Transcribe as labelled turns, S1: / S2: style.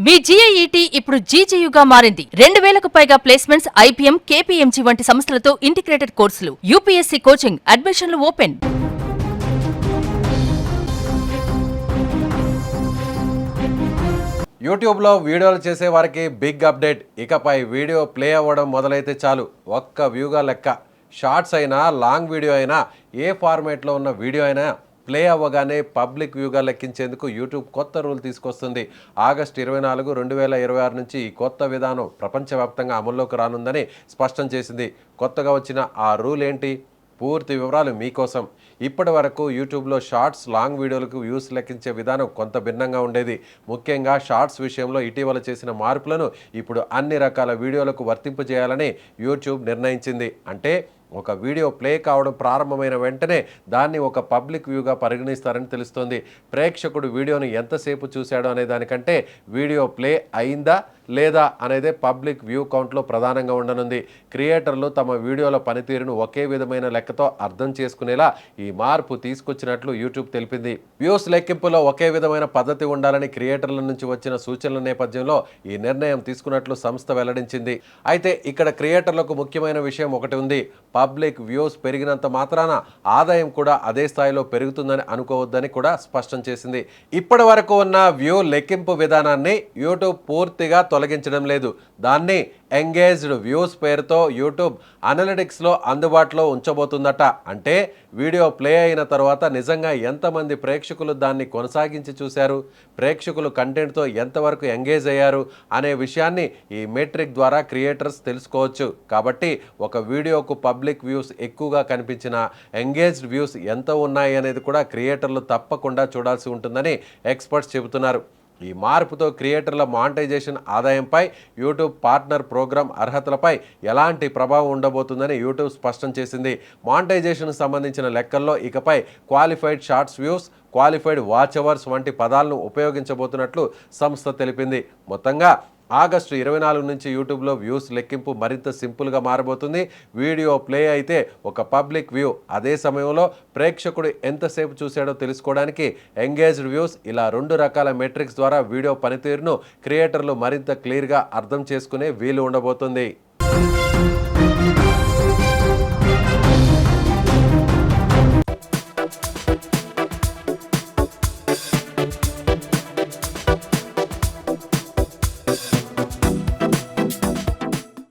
S1: మీ జీఐఈటీ ఇప్పుడు జీజేయుగా మారింది. 2000కు పైగా ప్లేస్మెంట్స్, ఐపీఎం, కేపీఎంజీ వంటి సంస్థలతో ఇంటిగ్రేటెడ్ కోర్సులు. యూపీఎస్సీ కోచింగ్, అడ్మిషన్లు ఓపెన్.
S2: యూట్యూబ్లో వీడియోలు చేసే వారికి బిగ్ అప్డేట్. ఇకపై వీడియో ప్లే అవ్వడం మొదలైతే చాలు ఒక్క వ్యూగా లెక్క. షార్ట్స్ అయినా, లాంగ్ వీడియో అయినా, ఏ ఫార్మేట్లో ఉన్న వీడియో అయినా ప్లే అవ్వగానే పబ్లిక్ వ్యూగా లెక్కించేందుకు యూట్యూబ్ కొత్త రూల్ తీసుకొస్తుంది. ఆగస్టు 24, 2026 నుంచి ఈ కొత్త విధానం ప్రపంచవ్యాప్తంగా అమల్లోకి రానుందని స్పష్టం చేసింది. కొత్తగా వచ్చిన ఆ రూల్ ఏంటి? పూర్తి వివరాలు మీకోసం. ఇప్పటి వరకు యూట్యూబ్లో షార్ట్స్, లాంగ్ వీడియోలకు వ్యూస్ లెక్కించే విధానం కొంత భిన్నంగా ఉండేది. ముఖ్యంగా షార్ట్స్ విషయంలో ఇటీవల చేసిన మార్పులను ఇప్పుడు అన్ని రకాల వీడియోలకు వర్తింపజేయాలని యూట్యూబ్ నిర్ణయించింది. అంటే ఒక వీడియో ప్లే కావడం ప్రారంభమైన వెంటనే దాన్ని ఒక పబ్లిక్ వ్యూగా పరిగణిస్తారని తెలుస్తోంది. ప్రేక్షకుడు వీడియోను ఎంతసేపు చూశాడో అనే దానికంటే వీడియో ప్లే అయిందా లేదా అనేదే పబ్లిక్ వ్యూ కౌంట్లో ప్రధానంగా ఉండనుంది. క్రియేటర్లు తమ వీడియోల పనితీరును ఒకే విధమైన లెక్కతో అర్థం చేసుకునేలా ఈ మార్పు తీసుకొచ్చినట్లు యూట్యూబ్ తెలిపింది. వ్యూస్ లెక్కింపులో ఒకే విధమైన పద్ధతి ఉండాలని క్రియేటర్ల నుంచి వచ్చిన సూచనల నేపథ్యంలో ఈ నిర్ణయం తీసుకున్నట్లు సంస్థ వెల్లడించింది. అయితే ఇక్కడ క్రియేటర్లకు ముఖ్యమైన విషయం ఒకటి ఉంది. పబ్లిక్ వ్యూస్ పెరిగినంత మాత్రాన ఆదాయం కూడా అదే స్థాయిలో పెరుగుతుందని అనుకోవద్దని కూడా స్పష్టం చేసింది. ఇప్పటి వరకు ఉన్న వ్యూ లెక్కింపు విధానాన్ని యూట్యూబ్ పూర్తిగా తొలగించడం లేదు. దాన్ని ఎంగేజ్డ్ వ్యూస్ పేరుతో యూట్యూబ్ అనలిటిక్స్లో అందుబాటులో ఉంచబోతుందట. అంటే వీడియో ప్లే అయిన తర్వాత నిజంగా ఎంతమంది ప్రేక్షకులు దాన్ని కొనసాగించి చూశారు, ప్రేక్షకులు కంటెంట్తో ఎంతవరకు ఎంగేజ్ అయ్యారు అనే విషయాన్ని ఈ మెట్రిక్ ద్వారా క్రియేటర్స్ తెలుసుకోవచ్చు. కాబట్టి ఒక వీడియోకు పబ్లిక్ వ్యూస్ ఎక్కువగా కనిపించిన ఎంగేజ్డ్ వ్యూస్ ఎంత ఉన్నాయి అనేది కూడా క్రియేటర్లు తప్పకుండా చూడాల్సి ఉంటుందని ఎక్స్పర్ట్స్ చెబుతున్నారు. ఈ మార్పుతో క్రియేటర్ల మానిటైజేషన్ ఆదాయంపై, యూట్యూబ్ పార్ట్నర్ ప్రోగ్రామ్ అర్హతలపై ఎలాంటి ప్రభావం ఉండబోతుందని యూట్యూబ్ స్పష్టం చేసింది. మానిటైజేషన్కు సంబంధించిన లెక్కల్లో ఇకపై qualified shorts views, qualified watch hours వంటి పదాలను ఉపయోగించబోతున్నట్లు సంస్థ తెలిపింది. మొత్తంగా ఆగస్టు 24 నుంచి యూట్యూబ్లో వ్యూస్ లెక్కింపు మరింత సింపుల్గా మారబోతుంది. వీడియో ప్లే అయితే ఒక పబ్లిక్ వ్యూ, అదే సమయంలో ప్రేక్షకుడు ఎంతసేపు చూశాడో తెలుసుకోవడానికి ఎంగేజ్డ్ వ్యూస్, ఇలా 2 రకాల మెట్రిక్స్ ద్వారా వీడియో పనితీరును క్రియేటర్లు మరింత క్లియర్గా అర్థం చేసుకునే వీలు ఉండబోతుంది.